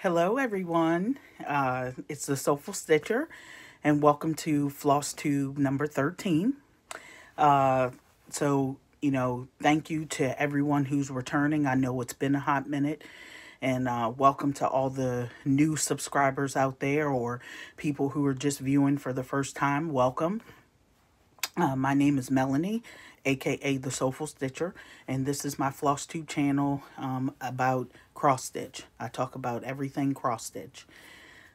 Hello, everyone. It's the Soulful Stitcher, and welcome to Flosstube number 13. Uh, thank you to everyone who's returning. I know it's been a hot minute, and welcome to all the new subscribers out there or people who are just viewing for the first time. Welcome. My name is Melanie, aka the Soulful Stitcher, and this is my Flosstube channel about cross stitch. I talk about everything cross stitch.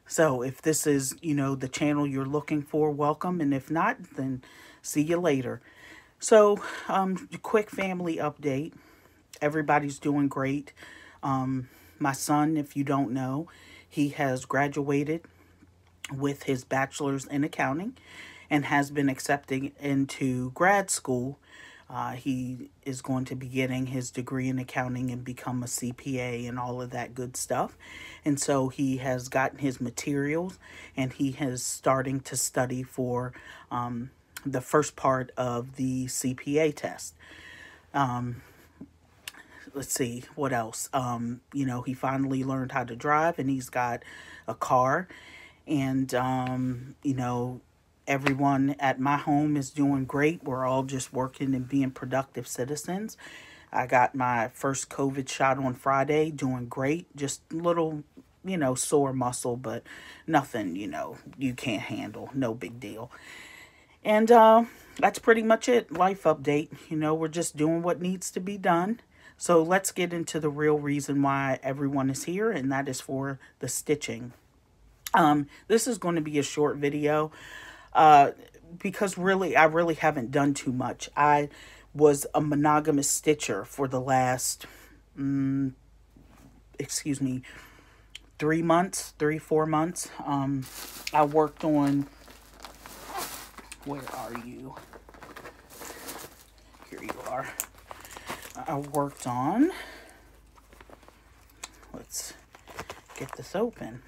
So if this is, the channel you're looking for, welcome, and if not, then see you later. So, quick family update. Everybody's doing great. My son, if you don't know, he has graduated with his bachelor's in accounting and has been accepted into grad school. He is going to be getting his degree in accounting and become a CPA and all of that good stuff. And so he has gotten his materials and he is starting to study for the first part of the CPA test. Let's see, what else? He finally learned how to drive and he's got a car. And, everyone at my home is doing great. We're all just working and being productive citizens. I got my first COVID shot on Friday, doing great. Just little, sore muscle, but nothing, you can't handle. No big deal. And that's pretty much it. Life update. We're just doing what needs to be done. So let's get into the real reason why everyone is here, and that is for the stitching. This is going to be a short video. Because I really haven't done too much. I was a monogamous stitcher for the last, 3 months, 4 months. I worked on, where are you? Here you are. I worked on, let's get this open.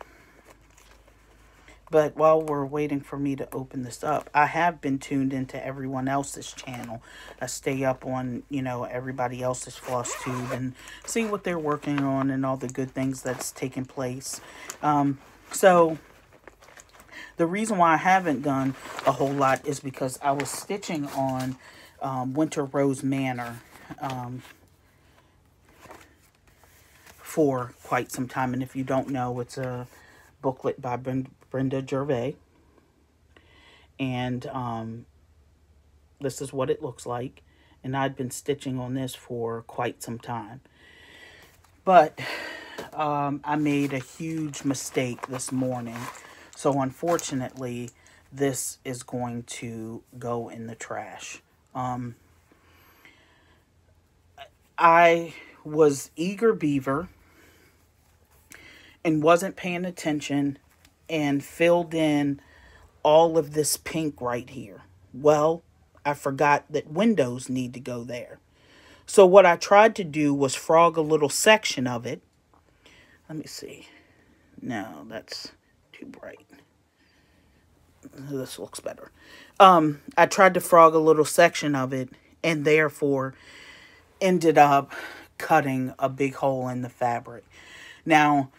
But while we're waiting for me to open this up, I have been tuned into everyone else's channel. I stay up on, everybody else's Flosstube and see what they're working on and all the good things that's taking place. So the reason why I haven't done a whole lot is because I was stitching on Winter Rose Manor for quite some time. And if you don't know, it's a booklet by Brenda Gervais, and this is what it looks like, and I'd been stitching on this for quite some time, but I made a huge mistake this morning, so unfortunately this is going to go in the trash. I was eager beaver and wasn't paying attention and filled in all of this pink right here. Well, I forgot that windows need to go there. So what I tried to do was frog a little section of it. Let me see. No, that's too bright. This looks better. I tried to frog a little section of it and therefore ended up cutting a big hole in the fabric. Now,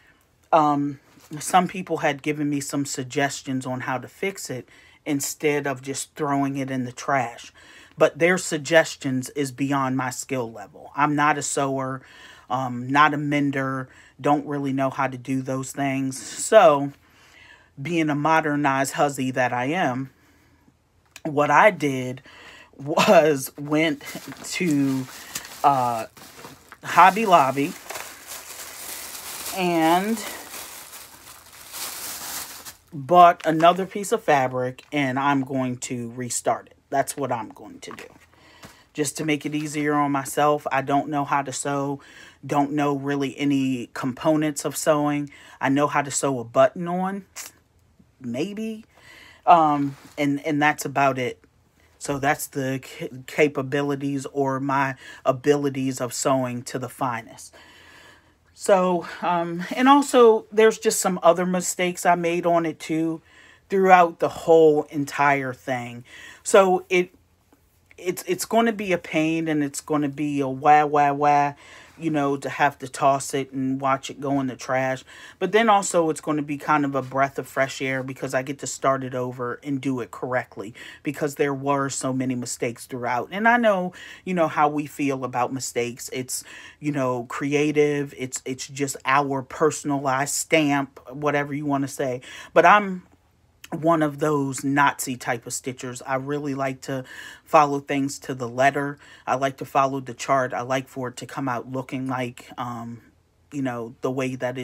some people had given me some suggestions on how to fix it instead of just throwing it in the trash. But their suggestions is beyond my skill level. I'm not a sewer, not a mender, don't really know how to do those things. So, being a modernized hussy that I am, what I did was went to Hobby Lobby and bought another piece of fabric, and I'm going to restart it. That's what I'm going to do. Just to make it easier on myself. I don't know how to sew. Don't know really any components of sewing. I know how to sew a button on. Maybe. And that's about it. So that's the capabilities or my abilities of sewing to the finest. So, and also there's just some other mistakes I made on it too throughout the whole entire thing. So it's going to be a pain and it's going to be a wah. you know, to have to toss it and watch it go in the trash. But then also it's going to be kind of a breath of fresh air because I get to start it over and do it correctly because there were so many mistakes throughout. And I know, you know, how we feel about mistakes. It's, you know, creative. It's just our personalized stamp, whatever you want to say. But I'm one of those Nazi type of stitchers. I really like to follow things to the letter. I like to follow the chart. I like for it to come out looking like, you know, the way that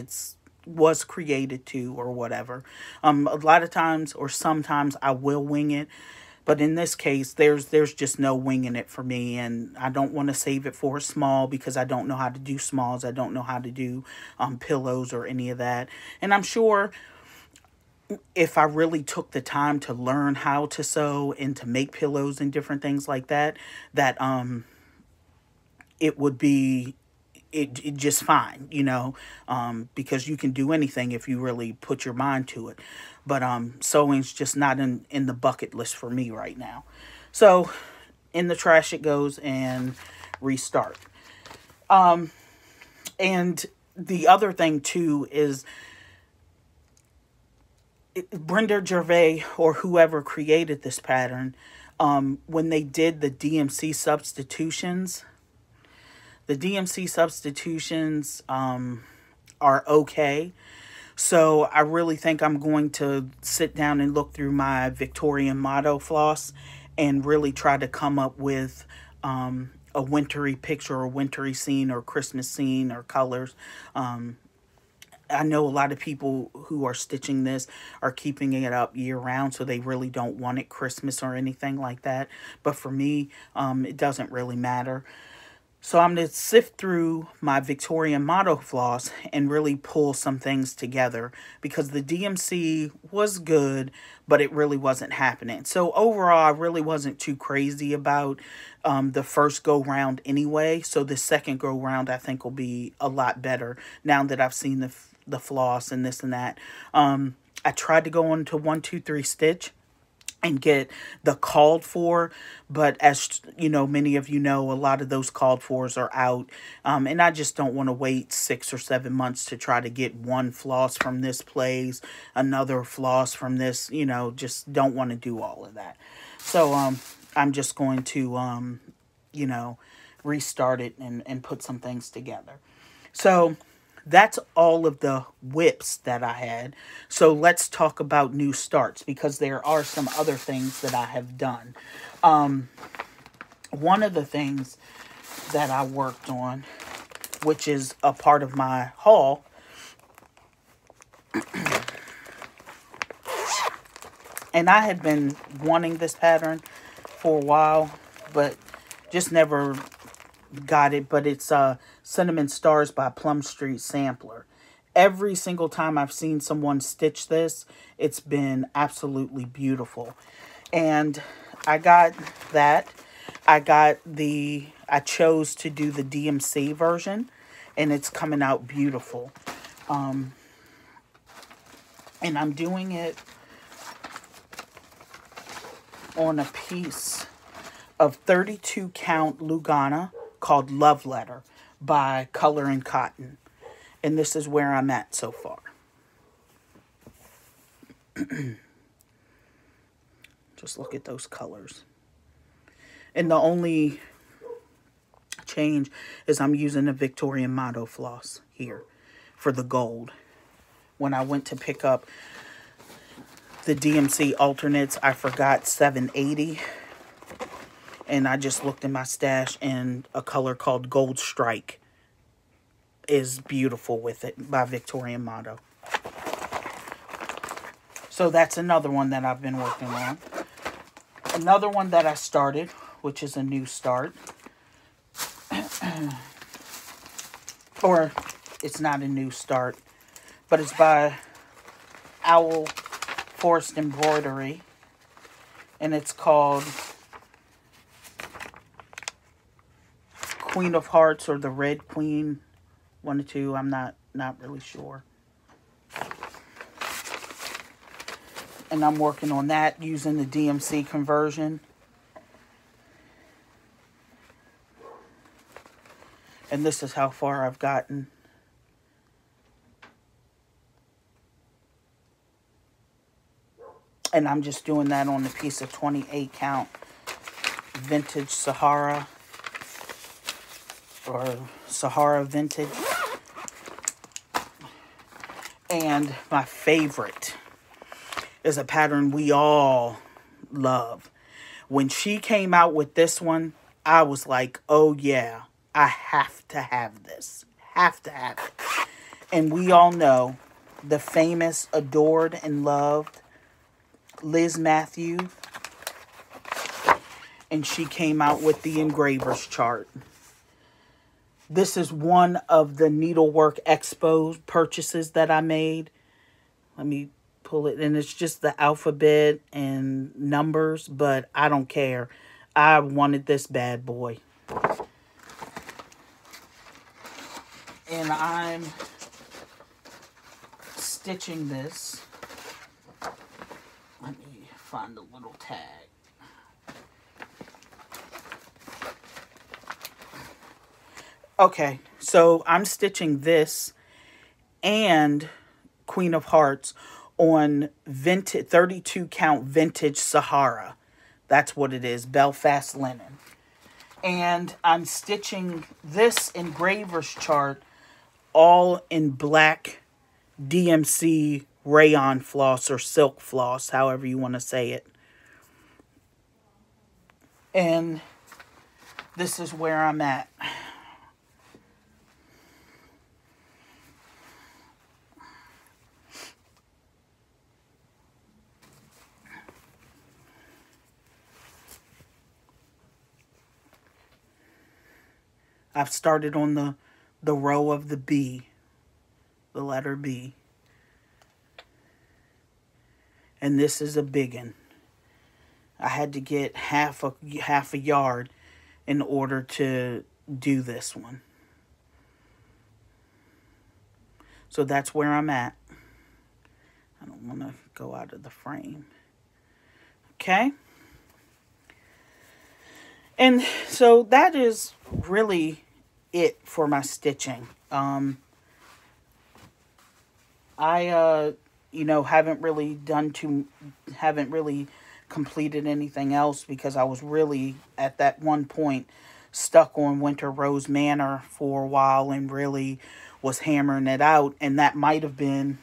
was created to or whatever. A lot of times or sometimes I will wing it. But in this case, there's just no winging it for me. And I don't want to save it for a small because I don't know how to do smalls. I don't know how to do pillows or any of that. And I'm sure if I really took the time to learn how to sew and to make pillows and different things like that, that it would be it just fine, you know, because you can do anything if you really put your mind to it. But sewing's just not in the bucket list for me right now. So in the trash it goes and restart. And the other thing too is Brenda Gervais or whoever created this pattern, when they did the DMC substitutions, are okay. So I really think I'm going to sit down and look through my Victorian motto floss and really try to come up with a wintry picture or wintry scene or Christmas scene or colors. I know a lot of people who are stitching this are keeping it up year round, so they really don't want it Christmas or anything like that. But for me, it doesn't really matter. So I'm going to sift through my Victorian motto floss and really pull some things together because the DMC was good, but it really wasn't happening. So overall, I really wasn't too crazy about the first go round anyway. So the second go round, I think, will be a lot better now that I've seen the floss and this and that. I tried to go into 1, 2, 3 stitch and get the called for, but as you know, many of you know, a lot of those called fors are out, and I just don't want to wait 6 or 7 months to try to get one floss from this place, another floss from this, you know, just don't want to do all of that. So I'm just going to you know, restart it and put some things together. So that's all of the whips that I had. So let's talk about new starts because there are some other things that I have done. One of the things that I worked on, which is a part of my haul, and I had been wanting this pattern for a while, but just never got it. But it's Cinnamon Stars by Plum Street Sampler. Every single time I've seen someone stitch this, it's been absolutely beautiful. And I got that. I chose to do the DMC version, and it's coming out beautiful. And I'm doing it on a piece of 32 count Lugana called Love Letter by Color and Cotton. And this is where I'm at so far. Just look at those colors. And the only change is I'm using a Victorian motto floss here for the gold. When I went to pick up the DMC alternates, I forgot 780. And I just looked in my stash, and a color called Gold Strike is beautiful with it by Victorian Motto. So that's another one that I've been working on. Another one that I started, which is a new start. Or it's not a new start, but it's by Owl Forest Embroidery. And it's called Queen of Hearts or the Red Queen. 1 or 2, I'm not really sure. And I'm working on that using the DMC conversion. And this is how far I've gotten. And I'm just doing that on a piece of 28 count vintage Sahara, or Sahara vintage. And my favorite is a pattern we all love. When she came out with this one, I was like, oh yeah, I have to have this. Have to have it. And we all know the famous, adored, and loved Liz Matthews. And she came out with the Engraver's Chart. This is one of the Needlework Expo purchases that I made. Let me pull it. And it's just the alphabet and numbers, but I don't care. I wanted this bad boy. And I'm stitching this. Let me find a little tag. Okay, so I'm stitching this and Queen of Hearts on vintage 32 count vintage Sahara. That's what it is, Belfast linen. And I'm stitching this Engraver's Chart all in black DMC rayon floss or silk floss, however you want to say it. And this is where I'm at. I've started on the row of the B, the letter B. And this is a big one. I had to get half a yard in order to do this one. So that's where I'm at. I don't want to go out of the frame. Okay. And so that is really it for my stitching. I haven't really completed anything else because I was really at that one point stuck on Winter Rose Manor for a while and really was hammering it out, and that might have been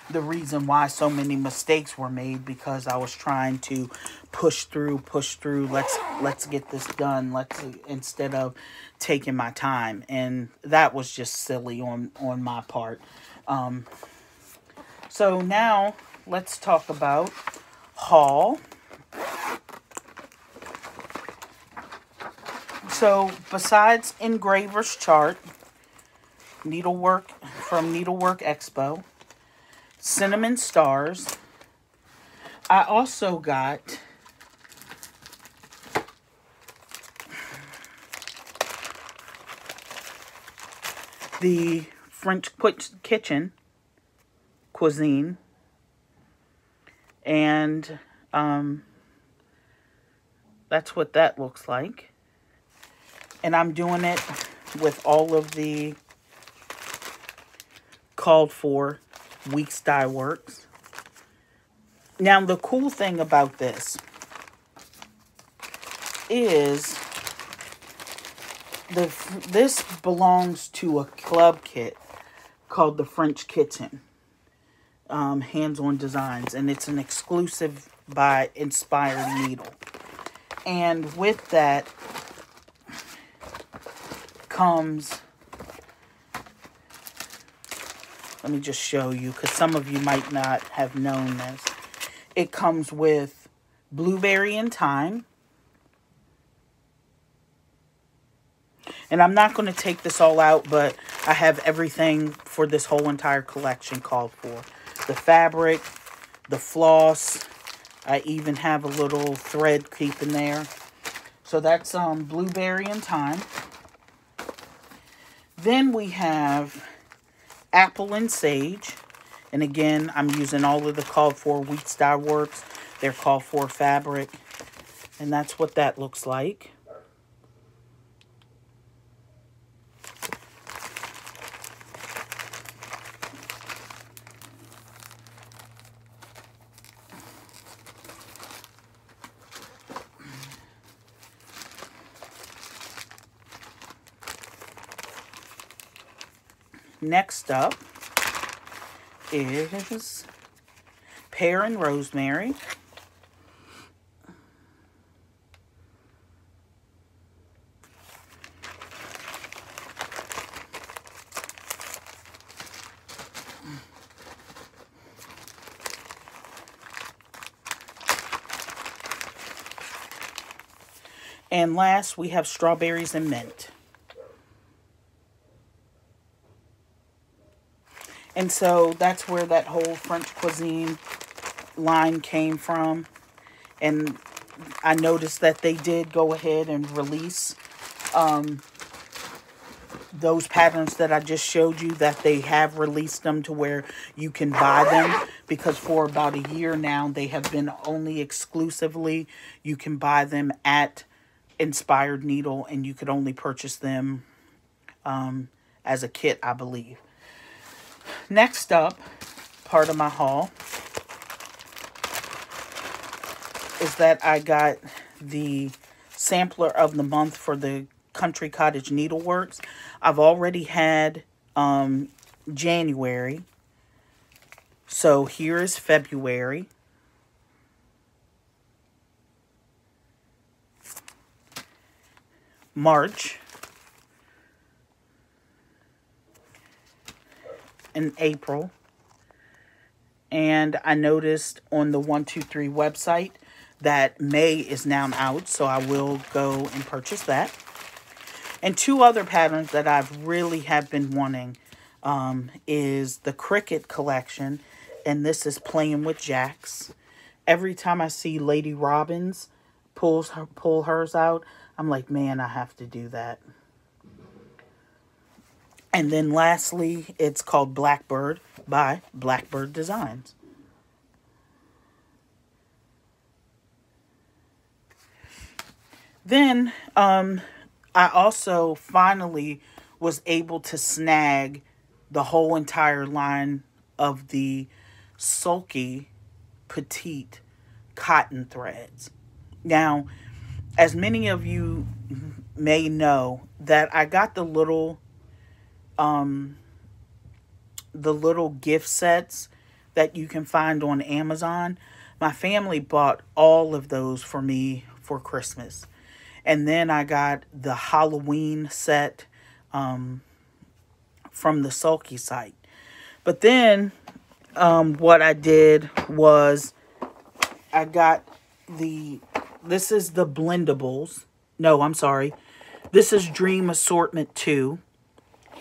the reason why so many mistakes were made, because I was trying to push through. Let's get this done. Instead of taking my time, and that was just silly on my part. So now let's talk about haul. So besides Engraver's Chart, needlework from Needlework Expo, Cinnamon Stars, I also got the French Kitchen cuisine, and that's what that looks like. And I'm doing it with all of the called for Weeks Dye Works. Now the cool thing about this is this belongs to a club kit called the French Kitchen Hands-On Designs, and it's an exclusive by Inspired Needle. And with that comes, let me just show you, because some of you might not have known this. It comes with Blueberry and Thyme. And I'm not going to take this all out, but I have everything for this whole entire collection called for. The fabric, the floss. I even have a little thread keeping there. So that's Blueberry and Thyme. Then we have Apple and Sage. And again, I'm using all of the called for Weeks Dye Works. They're called for fabric. And that's what that looks like. next up is pear and rosemary. And last, we have strawberries and mint. And so that's where that whole French cuisine line came from. And I noticed that they did go ahead and release those patterns that I just showed you, that they have released them to where you can buy them, because for about a year now they have been only exclusively, you can buy them at Inspired Needle, and you could only purchase them as a kit, I believe. Next up, part of my haul is that I got the sampler of the month for the Country Cottage Needleworks. I've already had January, so here is February. March and April. And I noticed on the 123 website that May is now out, so I will go and purchase that. And two other patterns that I've really have been wanting is the Cricket collection, and this is Playing with Jacks. Every time I see Lady Robbins pull hers out, I'm like, man, I have to do that. And then lastly, it's called Blackbird by Blackbird Designs. Then I also finally was able to snag the whole entire line of the Sulky Petite cotton threads. Now, as many of you may know, that I got the little gift sets that you can find on Amazon. My family bought all of those for me for Christmas. And then I got the Halloween set from the Sulky site. But then what I did was I got this is the Blendables. No, I'm sorry. This is Dream Assortment 2.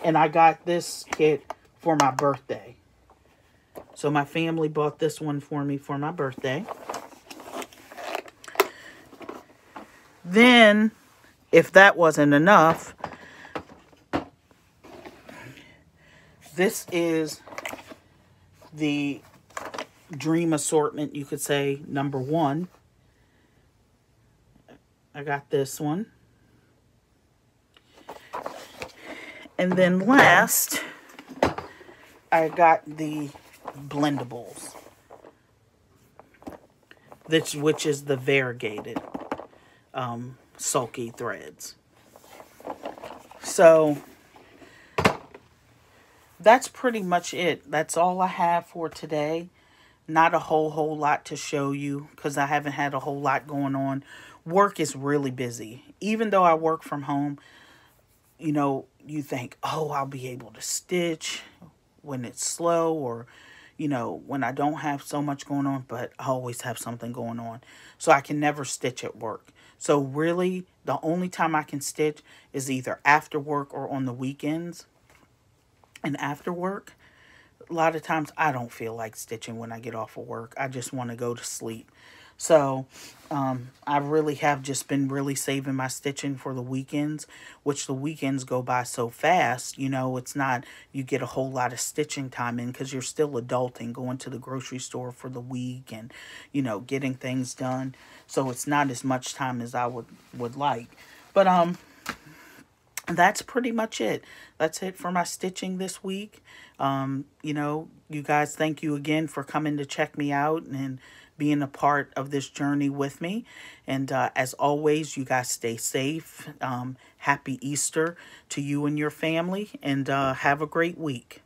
And I got this kit for my birthday. So my family bought this one for me for my birthday. Then, if that wasn't enough, this is the Dream Assortment, you could say, number 1. I got this one. And then last, I got the Blendables, which is the variegated Sulky threads. So that's pretty much it. That's all I have for today. Not a whole lot to show you because I haven't had a whole lot going on. Work is really busy. Even though I work from home, you know, you think, oh, I'll be able to stitch when it's slow, or, you know, when I don't have so much going on, but I always have something going on. So I can never stitch at work. So really, the only time I can stitch is either after work or on the weekends. And after work, a lot of times I don't feel like stitching when I get off of work. I just want to go to sleep. So I really have just been really saving my stitching for the weekends, which the weekends go by so fast. You know, it's not you get a whole lot of stitching time in because you're still adulting, going to the grocery store for the week and, you know, getting things done. So it's not as much time as I would like. But that's pretty much it. That's it for my stitching this week. You know, you guys, thank you again for coming to check me out and being a part of this journey with me. And as always, you guys stay safe. Happy Easter to you and your family, and have a great week.